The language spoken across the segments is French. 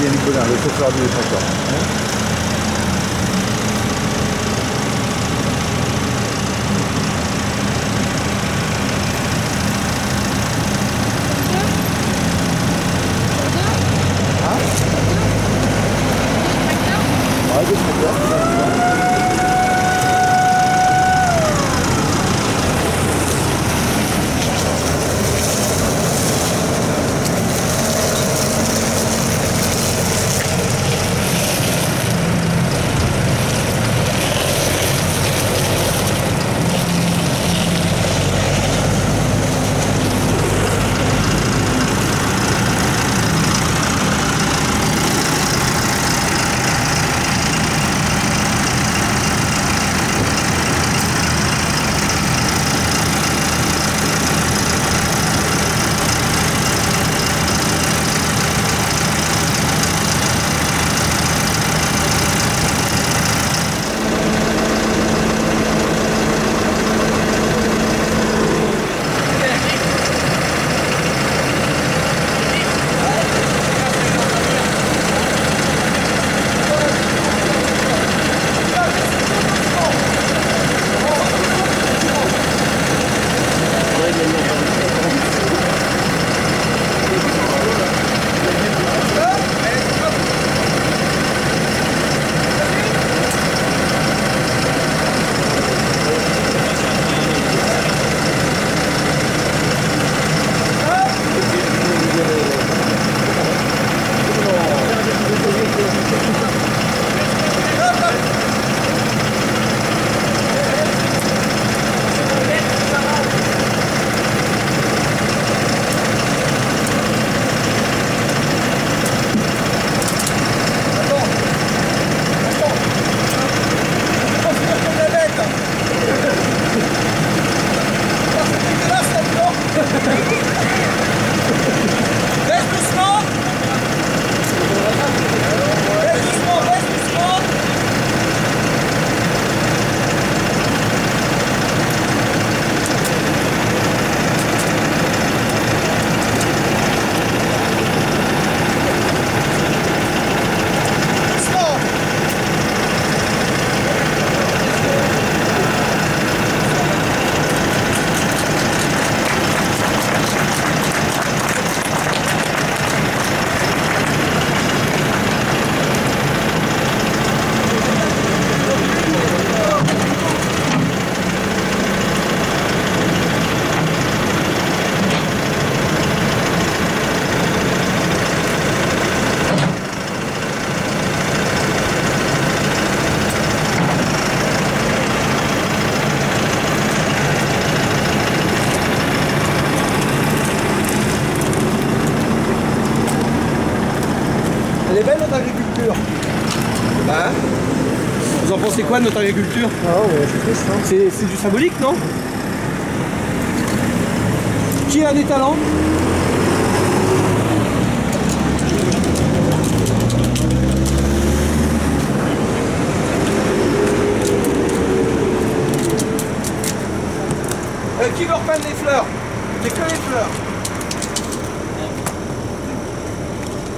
Yannick Bonnard, le chauffeur du tracteur. Elle est belle notre agriculture. Hein? Vous en pensez quoi de notre agriculture? Ah ouais, c'est triste, hein. C'est du symbolique, non? Qui a des talents? Qui veut repeindre les fleurs? C'est que les fleurs.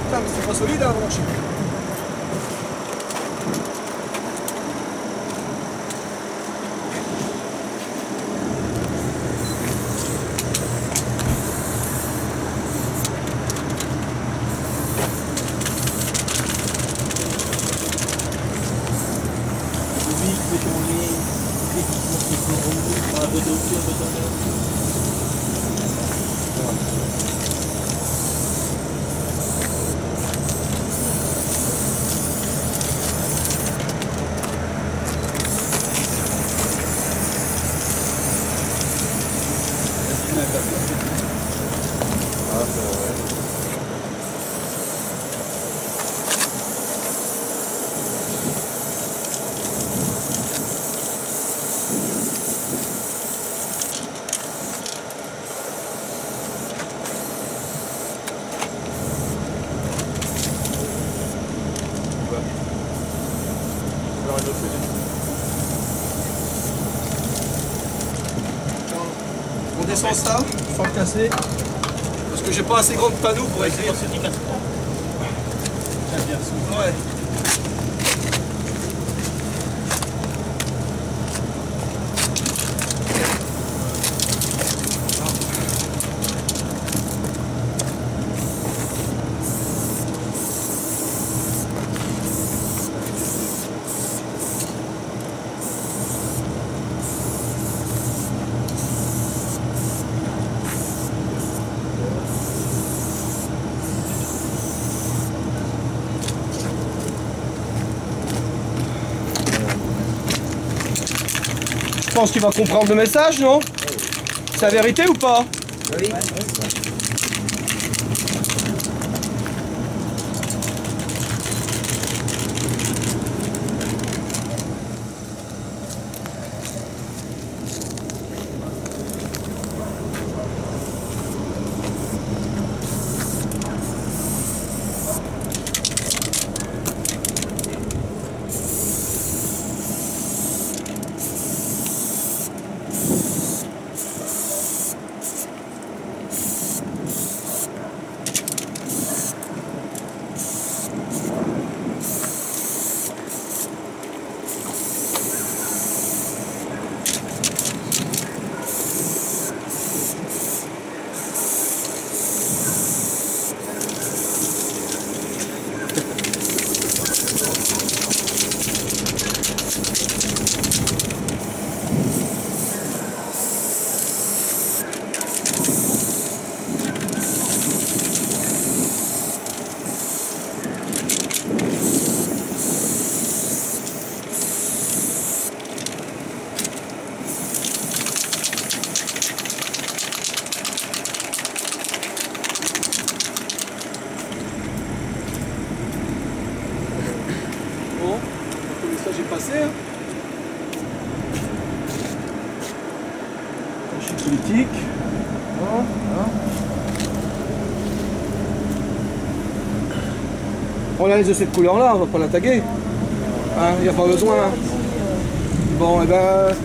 Putain, mais c'est pas solide, hein, mon chien. On descend ça, sans le casser, parce que j'ai pas assez grand de panneau pour écrire. Ouais. Je pense qu'il va comprendre le message, non? C'est la vérité ou pas? Oui. Bon, le message est passé. Hein. Je suis politique. Hein, hein. On la laisse de cette couleur-là, on va pas la taguer. Hein, il n'y a pas besoin. Bon, et ben,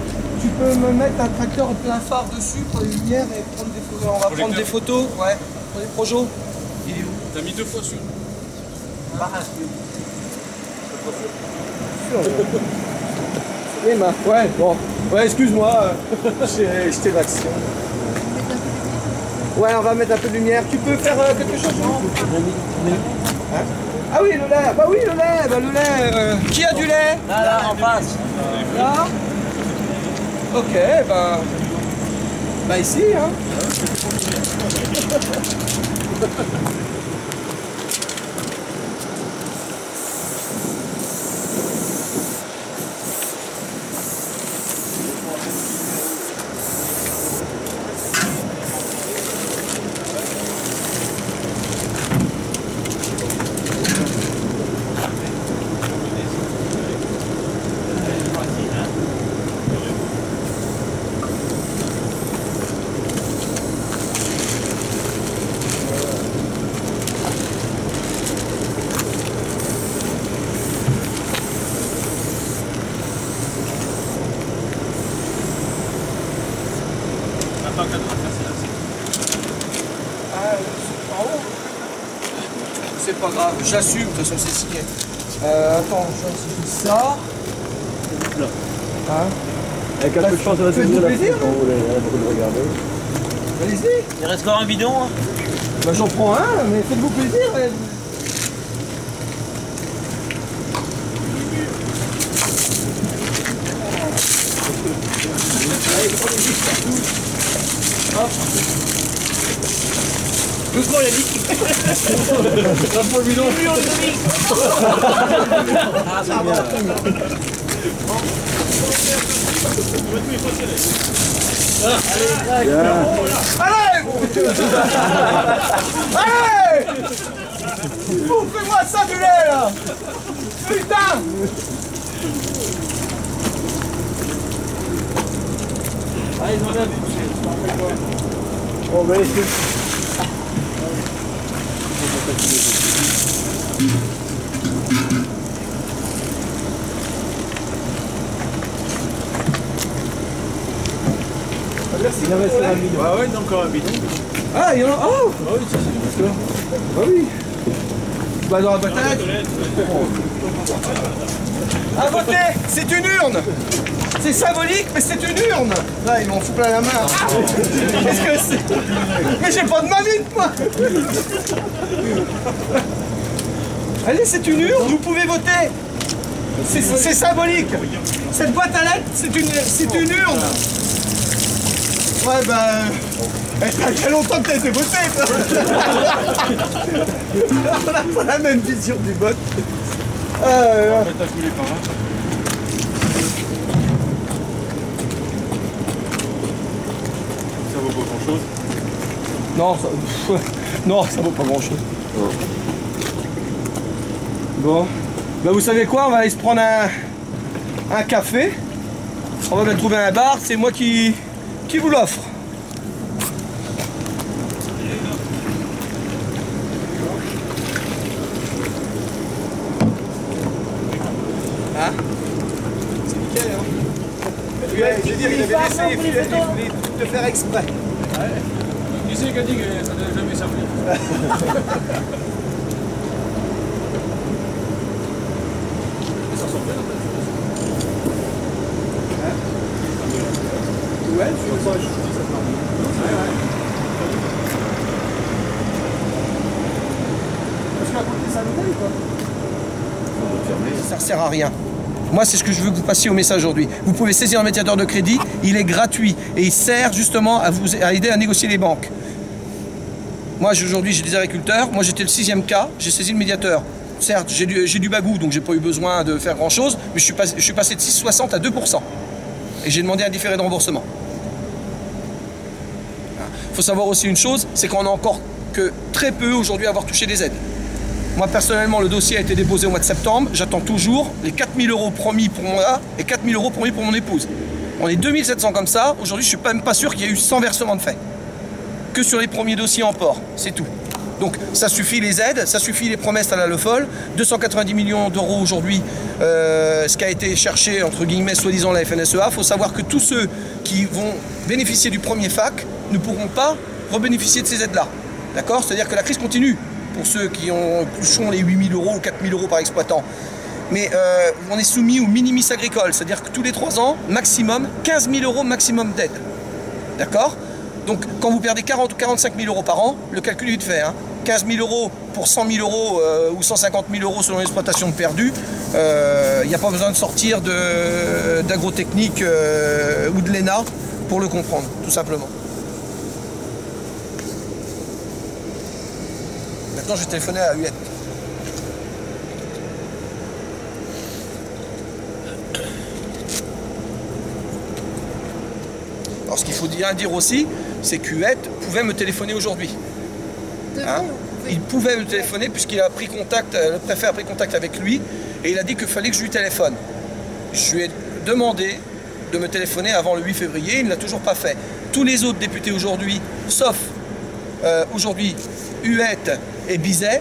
tu peux me mettre un tracteur en plein phare dessus pour les lumières et prendre des photos. On va prendre des photos, ouais, pour les projos. Il est où? T'as mis 2 fois sur. Oui, ouais, bon. Ouais, excuse-moi, j'étais l'action. Ouais, on va mettre un peu de lumière. Tu peux faire quelque chose, non? Hein? Ah oui, le lait. Bah oui, le lait. Bah, le lait. Qui a du lait? Là, en face. Là. Ok, bah. Bah ici, hein. C'est pas grave, j'assume, de toute façon c'est signé. Attends, je fais ça. Hein? Avec un peu de chance, on va se Faites-vous dire plaisir, quand vous voulez, vous le regarder. Allez-y. Il reste encore un bidon. Hein. Bah j'en prends un, mais faites-vous plaisir. Allez, prenez juste ça. Hop. Doucement, il a dit. Ça pour le bidon. Ah, ça va. Allez! Allez! Ouvrez-moi ça du lait là! Putain! Allez, ils ont bien On va essayer. Merci. Il en reste un bidon. Ah ouais, il y a encore un bidon. Ah, il y en a. Oh! Ah oui, ça c'est Ah oui! Bah dans la boîte à lettres. À voter, c'est une urne. C'est symbolique, mais c'est une urne. Là, ils m'en foutent plein la main. Qu'est-ce que c'est? Mais j'ai pas de manette, moi. Allez, c'est une urne, vous pouvez voter. C'est symbolique. Cette boîte à lettres, c'est une urne. Ouais, bah... Ça fait longtemps que t'as été voté, toi. On n'a pas la même vision du vote. T'as coulé par là. Ça vaut pas grand chose. Non, non, ça vaut pas grand chose. Bon, bah vous savez quoi, on va aller se prendre un café. On va même trouver un bar, c'est moi qui vous l'offre. Hein? C'est nickel, hein? Je veux dire, il avait laissé de faire exprès. Qui c'est qui a dit que ça n'avait jamais servi? Ça sort bien, Ouais, je suis proche. Parce qu'à côté, ça nous ou pas? Ça ne sert à rien. Moi, c'est ce que je veux que vous passiez au message aujourd'hui. Vous pouvez saisir un médiateur de crédit, il est gratuit et il sert justement à aider à négocier les banques. Moi, aujourd'hui, j'ai des agriculteurs. Moi, j'étais le 6e cas, j'ai saisi le médiateur. Certes, j'ai du bagou, donc j'ai pas eu besoin de faire grand-chose, mais je suis passé de 6,60 à 2%. Et j'ai demandé un différé de remboursement. Il faut savoir aussi une chose, c'est qu'on a encore que très peu aujourd'hui à avoir touché des aides. Moi personnellement, le dossier a été déposé au mois de septembre, j'attends toujours les 4 000 € promis pour moi et 4 000 € promis pour mon épouse. On est 2 700 comme ça, aujourd'hui je suis même pas sûr qu'il y ait eu 100 versements de fait. Que sur les premiers dossiers en port, c'est tout. Donc ça suffit les aides, ça suffit les promesses à la Le Foll, 290 millions d'euros aujourd'hui, ce qui a été cherché entre guillemets soi-disant la FNSEA. Il faut savoir que tous ceux qui vont bénéficier du premier FAC ne pourront pas rebénéficier de ces aides-là. D'accord? C'est-à-dire que la crise continue pour ceux qui toucheront les 8 000 € ou 4 000 € par exploitant. Mais on est soumis au minimis agricole, c'est-à-dire que tous les 3 ans, maximum, 15 000 € maximum d'aide. D'accord? Donc quand vous perdez 40 ou 45 000 € par an, le calcul est vite fait. Hein. 15 000 € pour 100 000 € ou 150 000 € selon l'exploitation de perdue, il n'y a pas besoin de sortir d'agrotechnique ou de l'ENA pour le comprendre, tout simplement. Maintenant, je vais téléphoner à Huette. Alors, ce qu'il faut bien dire aussi, c'est qu'Huette pouvait me téléphoner aujourd'hui. Hein? Il pouvait me téléphoner puisqu'il a pris contact, le préfet a pris contact avec lui et il a dit qu'il fallait que je lui téléphone. Je lui ai demandé de me téléphoner avant le 8 février, il ne l'a toujours pas fait. Tous les autres députés aujourd'hui, sauf aujourd'hui Huette et Bizet,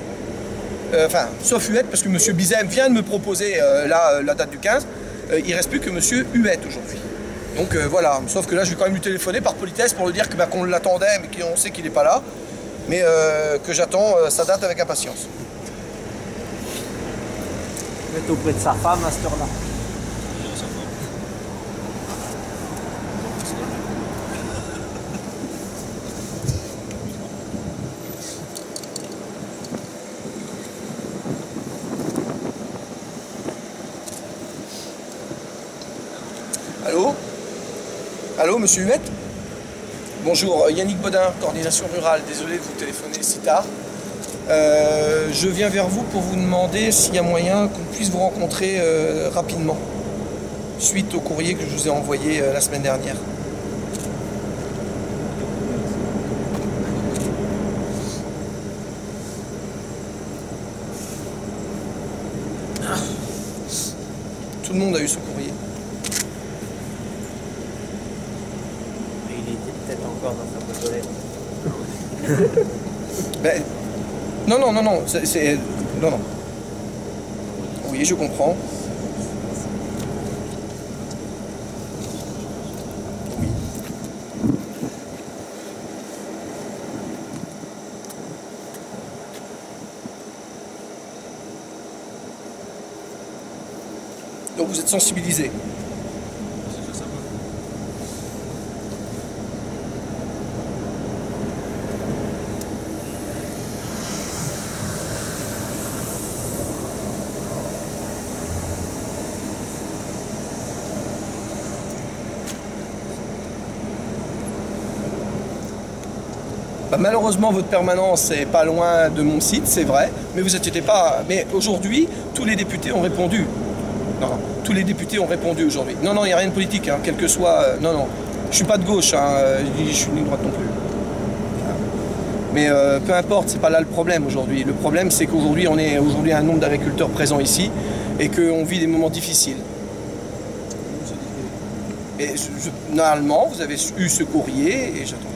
enfin sauf Huette parce que M. Bizet vient de me proposer la date du 15, il ne reste plus que M. Huette aujourd'hui. Donc voilà, sauf que là je vais quand même lui téléphoner par politesse pour lui dire que, qu'on l'attendait mais qu'on sait qu'il n'est pas là. Mais que j'attends sa date avec impatience. Vous êtes auprès de sa femme à cette heure-là. Allô? Allô, monsieur Huette? Bonjour, Yannick Bodin, coordination rurale. Désolé de vous téléphoner si tard. Je viens vers vous pour vous demander s'il y a moyen qu'on puisse vous rencontrer rapidement, suite au courrier que je vous ai envoyé la semaine dernière. Tout le monde a eu ce courrier. Encore dans sa boîte aux lettres. Ben, non, non, non, non, c'est... Non, non. Oui, je comprends. Oui. Donc vous êtes sensibilisé. C'est déjà ça. Bah, malheureusement, votre permanence est pas loin de mon site, c'est vrai, mais vous inquiétez pas. Mais aujourd'hui, tous les députés ont répondu. Non, tous les députés ont répondu aujourd'hui. Non, non, il n'y a rien de politique, hein, quel que soit. Non, non, je suis pas de gauche, hein, je suis ni de droite non plus. Mais peu importe, c'est pas là le problème aujourd'hui. Le problème, c'est qu'aujourd'hui, on est aujourd'hui un nombre d'agriculteurs présents ici et qu'on vit des moments difficiles. Et normalement, vous avez eu ce courrier et j'attends.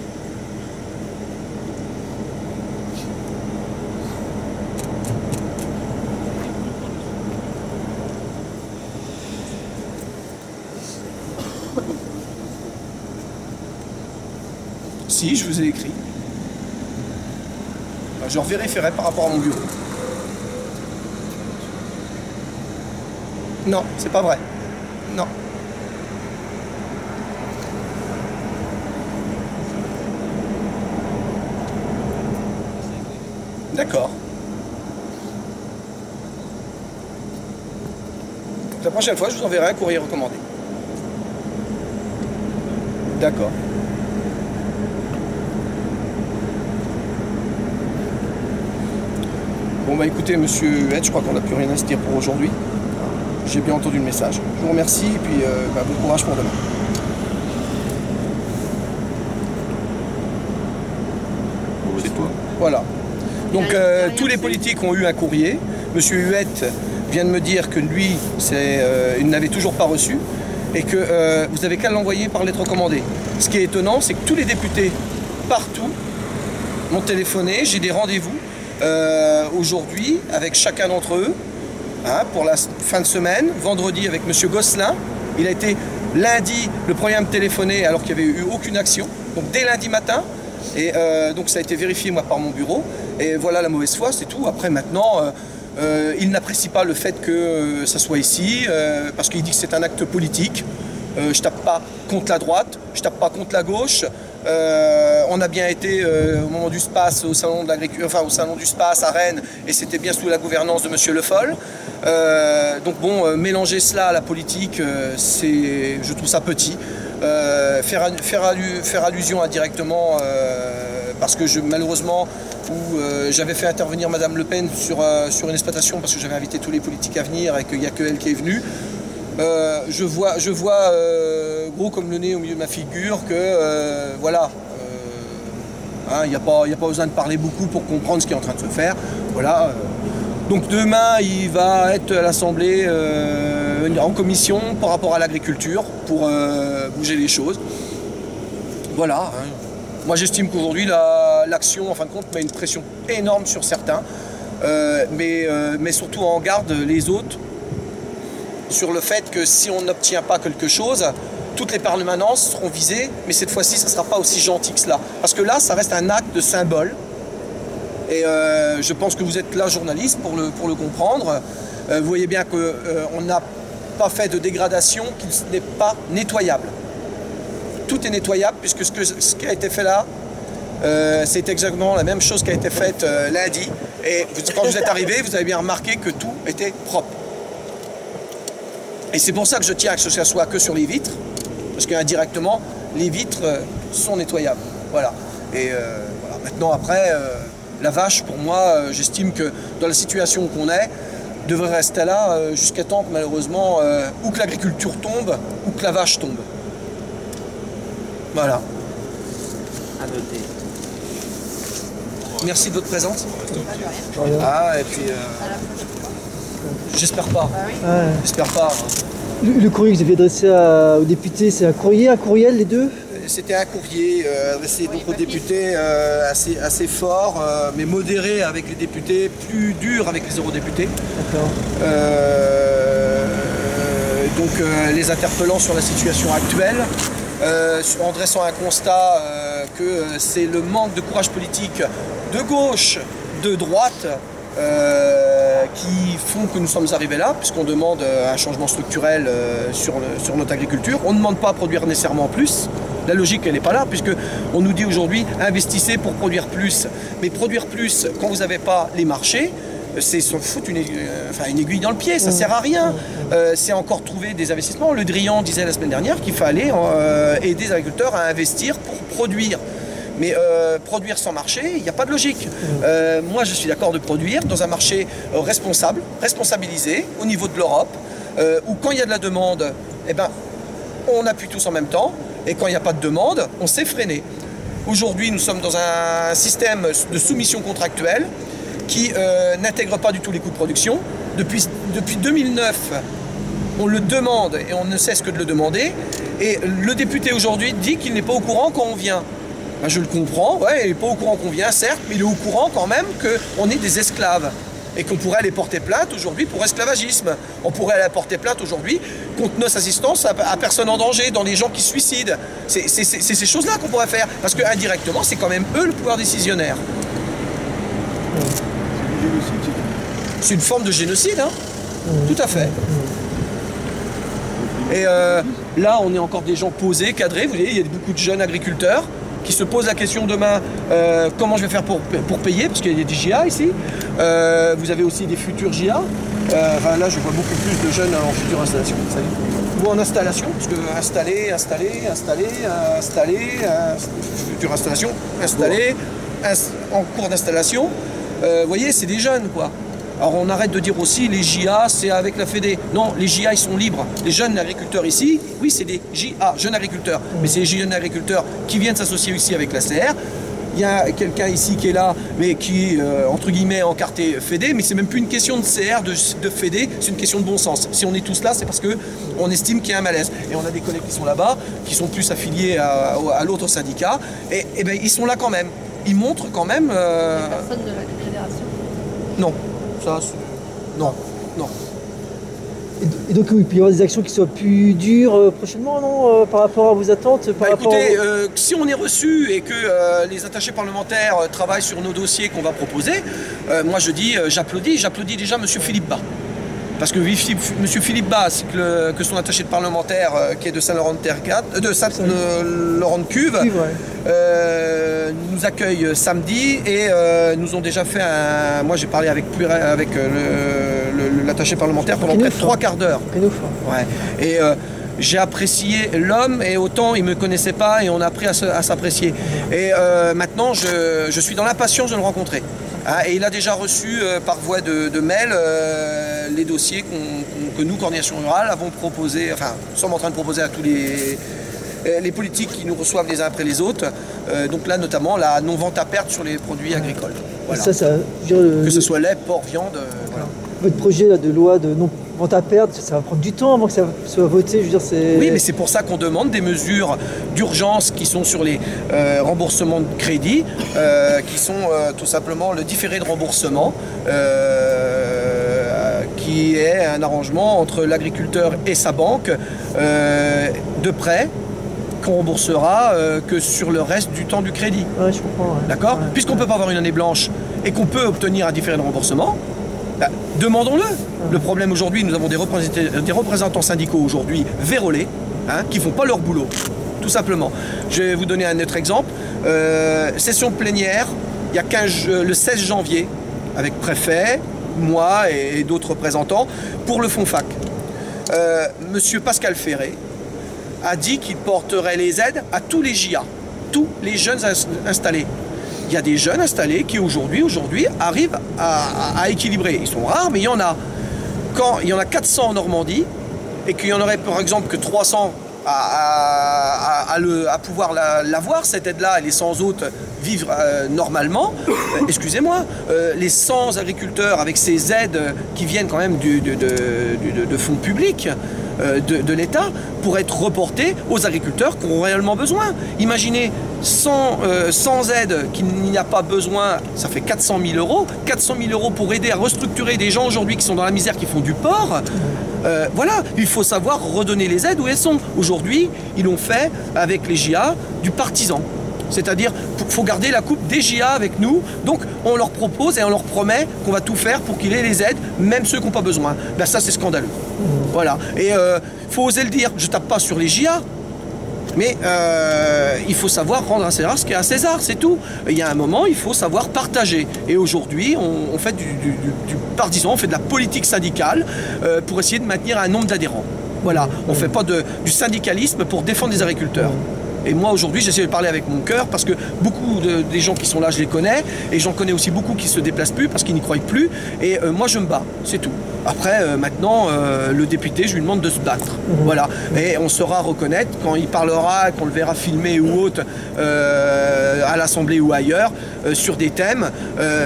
Si, je vous ai écrit. Je vérifierai par rapport à mon bureau. Non, c'est pas vrai. Non. D'accord. La prochaine fois, je vous enverrai un courrier recommandé. D'accord. Bon bah écoutez monsieur Huette, je crois qu'on n'a plus rien à se dire pour aujourd'hui. J'ai bien entendu le message. Je vous remercie et puis bon courage pour demain. C'est tout. Voilà. Donc tous les politiques ont eu un courrier. Monsieur Huette vient de me dire que lui, il n'avait toujours pas reçu et que vous avez qu'à l'envoyer par lettre recommandée. Ce qui est étonnant, c'est que tous les députés partout m'ont téléphoné, j'ai des rendez-vous aujourd'hui avec chacun d'entre eux hein, pour la fin de semaine, vendredi avec monsieur Gosselin. Il a été lundi le premier à me téléphoner alors qu'il n'y avait eu aucune action, donc dès lundi matin, et donc ça a été vérifié moi par mon bureau, et voilà la mauvaise foi, c'est tout. Après maintenant, il n'apprécie pas le fait que ça soit ici, parce qu'il dit que c'est un acte politique. Je tape pas contre la droite, je tape pas contre la gauche. On a bien été au moment du SPACE au salon de l'agriculture, enfin au salon du SPACE à Rennes, et c'était bien sous la gouvernance de monsieur Le Foll. Donc bon, mélanger cela à la politique, je trouve ça petit. Faire allusion indirectement, parce que malheureusement, j'avais fait intervenir Madame Le Pen sur une exploitation parce que j'avais invité tous les politiques à venir et qu'il n'y a que elle qui est venue. Je vois gros comme le nez au milieu de ma figure que voilà, il n'y a pas besoin de parler beaucoup pour comprendre ce qui est en train de se faire. Voilà. Donc demain, il va être à l'Assemblée en commission par rapport à l'agriculture pour bouger les choses. Voilà. Hein. Moi, j'estime qu'aujourd'hui, l'action, en fin de compte, met une pression énorme sur certains, mais surtout en garde les autres sur le fait que si on n'obtient pas quelque chose, toutes les permanences seront visées, mais cette fois-ci, ça ne sera pas aussi gentil que cela. Parce que là, ça reste un acte de symbole. Et je pense que vous êtes là, journaliste, pour le comprendre. Vous voyez bien qu'on n'a pas fait de dégradation qui n'est pas nettoyable. Tout est nettoyable, puisque ce qui a été fait là, c'est exactement la même chose qui a été faite lundi. Et quand vous êtes arrivé, vous avez bien remarqué que tout était propre. Et c'est pour ça que je tiens à ce que ça soit que sur les vitres, parce qu'indirectement, les vitres sont nettoyables. Voilà. Et voilà. Maintenant, après, la vache, pour moi, j'estime que dans la situation qu'on est, devrait rester là jusqu'à temps que malheureusement, ou que l'agriculture tombe, ou que la vache tombe. Voilà. À noter. Merci de votre présence. Ah, et puis... j'espère pas. Ouais. J'espère pas. Le courrier que vous avez adressé aux députés, c'est un courrier, un courriel, les deux? C'était un courrier adressé donc aux députés assez fort, mais modéré avec les députés, plus dur avec les eurodéputés. D'accord. Donc les interpellant sur la situation actuelle, en dressant un constat que c'est le manque de courage politique de gauche, de droite, qui font que nous sommes arrivés là, puisqu'on demande un changement structurel sur notre agriculture. On ne demande pas à produire nécessairement plus. La logique, elle n'est pas là, puisqu'on nous dit aujourd'hui, investissez pour produire plus. Mais produire plus, quand vous n'avez pas les marchés, c'est se foutre une aiguille dans le pied, ça ne sert à rien. C'est encore trouver des investissements. Le Drian disait la semaine dernière qu'il fallait aider les agriculteurs à investir pour produire. Mais produire sans marché, il n'y a pas de logique. Moi, je suis d'accord de produire dans un marché responsable, responsabilisé au niveau de l'Europe, où quand il y a de la demande, eh ben, on appuie tous en même temps, et quand il n'y a pas de demande, on sait freiner. Aujourd'hui, nous sommes dans un système de soumission contractuelle qui n'intègre pas du tout les coûts de production. Depuis 2009, on le demande et on ne cesse que de le demander. Et le député aujourd'hui dit qu'il n'est pas au courant quand on vient. Ben, je le comprends, ouais, il n'est pas au courant qu'on vient, certes, mais il est au courant quand même qu'on est des esclaves. Et qu'on pourrait aller porter plainte aujourd'hui pour esclavagisme. On pourrait aller porter plainte aujourd'hui contre nos assistances à personnes en danger, dans les gens qui se suicident. C'est ces choses-là qu'on pourrait faire. Parce qu'indirectement, c'est quand même eux le pouvoir décisionnaire. C'est une forme de génocide, hein. Tout à fait. Et là, on est encore des gens posés, cadrés. Vous voyez, il y a beaucoup de jeunes agriculteurs qui se posent la question demain, comment je vais faire pour payer, parce qu'il y a des GA ici. Vous avez aussi des futurs GA. Enfin, là, je vois beaucoup plus de jeunes en future installation. Ou en installation, parce que installer, future installation, installer, en cours d'installation. Vous voyez, c'est des jeunes, quoi. Alors on arrête de dire aussi les JA c'est avec la Fédé. Non, les JA ils sont libres. Les jeunes agriculteurs ici, oui c'est des JA, jeunes agriculteurs. Mais c'est les jeunes agriculteurs qui viennent s'associer ici avec la CR. Il y a quelqu'un ici qui est là, mais qui est entre guillemets encarté Fédé, mais c'est même plus une question de CR, de Fédé, c'est une question de bon sens. Si on est tous là, c'est parce qu'on estime qu'il y a un malaise. Et on a des collègues qui sont là-bas, qui sont plus affiliés à l'autre syndicat, et ben ils sont là quand même. Ils montrent quand même... Personne de la fédération. Non. Ça, non, non. Et donc il peut y avoir des actions qui soient plus dures prochainement, non, par rapport à vos attentes écoutez, si on est reçu et que les attachés parlementaires travaillent sur nos dossiers qu'on va proposer, moi je dis, j'applaudis déjà M. Philippe Bas. Parce que M. Philippe Bas, que son attaché de parlementaire qui est de Saint-Laurent-de-Cuve, nous accueille samedi et nous ont déjà fait un... Moi j'ai parlé avec l'attaché parlementaire pendant près de 3 quarts d'heure. Ouais. Et j'ai apprécié l'homme et autant il ne me connaissait pas et on a appris à s'apprécier. Et maintenant je suis dans l'impatience de le rencontrer. Et il a déjà reçu par voie de mail les dossiers que nous, Coordination Rurale, avons proposé, enfin, sommes en train de proposer à tous les politiques qui nous reçoivent les uns après les autres. Donc là, notamment, la non-vente à perte sur les produits agricoles. Voilà. Que ce soit lait, porc, viande. Voilà. Votre projet là, de loi de non-vente à perte, ça va prendre du temps avant que ça soit voté. Je veux dire, oui, mais c'est pour ça qu'on demande des mesures d'urgence qui sont sur les remboursements de crédit, qui sont tout simplement le différé de remboursement, qui est un arrangement entre l'agriculteur et sa banque de prêt qu'on remboursera que sur le reste du temps du crédit. Ouais, je comprends. Ouais. D'accord ? Ouais. Puisqu'on ne peut pas avoir une année blanche et qu'on peut obtenir un différé de remboursement, bah, demandons-le. Le problème aujourd'hui, nous avons des représentants syndicaux aujourd'hui vérolés, hein, qui ne font pas leur boulot, tout simplement. Je vais vous donner un autre exemple. Session plénière, il y a le 16 janvier, avec préfet, moi et d'autres représentants, pour le fonds FAC. Monsieur Pascal Ferré a dit qu'il porterait les aides à tous les JA, tous les jeunes installés. Il y a des jeunes installés qui aujourd'hui arrivent à équilibrer. Ils sont rares, mais il y en a. Quand il y en a 400 en Normandie, et qu'il y en aurait par exemple que 300 à pouvoir l'avoir, cette aide-là, et les 100 autres vivre normalement, excusez-moi, les 100 agriculteurs avec ces aides qui viennent quand même de fonds publics, de l'État, pour être reportés aux agriculteurs qui ont réellement besoin. Imaginez, sans aide qu'il n'y a pas besoin, ça fait 400 000 euros. 400 000 euros pour aider à restructurer des gens aujourd'hui qui sont dans la misère, qui font du porc. Voilà, il faut savoir redonner les aides où elles sont. Aujourd'hui, ils l'ont fait avec les JA du partisan. C'est-à-dire, il faut garder la coupe des JA avec nous. Donc, on leur propose et on leur promet qu'on va tout faire pour qu'ils aient les aides, même ceux qui n'ont pas besoin. Ben ça, c'est scandaleux. Voilà. Et il faut oser le dire. Je ne tape pas sur les JA. Mais il faut savoir rendre à César ce qui est à César, c'est tout. Il y a un moment, il faut savoir partager. Et aujourd'hui, on fait du partisan, on fait de la politique syndicale pour essayer de maintenir un nombre d'adhérents. Voilà, on ne fait pas du syndicalisme pour défendre les agriculteurs. Et moi aujourd'hui j'essaie de parler avec mon cœur parce que beaucoup des gens qui sont là je les connais et j'en connais aussi beaucoup qui se déplacent plus parce qu'ils n'y croient plus et moi je me bats, c'est tout. Après maintenant le député je lui demande de se battre, voilà. Et on saura reconnaître quand il parlera, qu'on le verra filmé ou autre à l'Assemblée ou ailleurs sur des thèmes.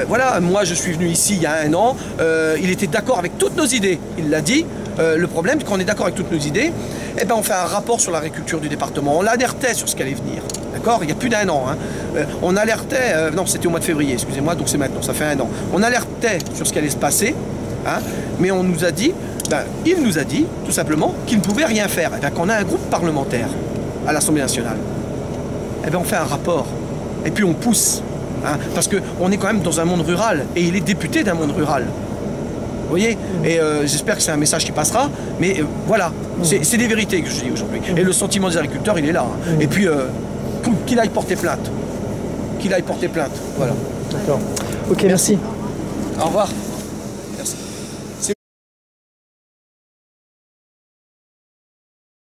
Voilà, moi je suis venu ici il y a 1 an, il était d'accord avec toutes nos idées, il l'a dit. Le problème, quand on est d'accord avec toutes nos idées, eh ben on fait un rapport sur l'agriculture du département. On l'alertait sur ce qui allait venir. D'accord? Il y a plus d'1 an. Hein. On alertait, non, c'était au mois de février, excusez-moi, donc c'est maintenant, ça fait 1 an. On alertait sur ce qui allait se passer, hein, mais on nous a dit, il nous a dit, tout simplement, qu'il ne pouvait rien faire. Eh ben, quand on a un groupe parlementaire à l'Assemblée nationale, eh ben, on fait un rapport, et puis on pousse. Hein, parce qu'on est quand même dans un monde rural, et il est député d'un monde rural. Vous voyez, et j'espère que c'est un message qui passera, mais voilà, c'est des vérités que je dis aujourd'hui. Et le sentiment des agriculteurs, il est là. Hein. Et puis, qu'il aille porter plainte. Qu'il aille porter plainte, voilà. D'accord. Ok, merci. Au revoir.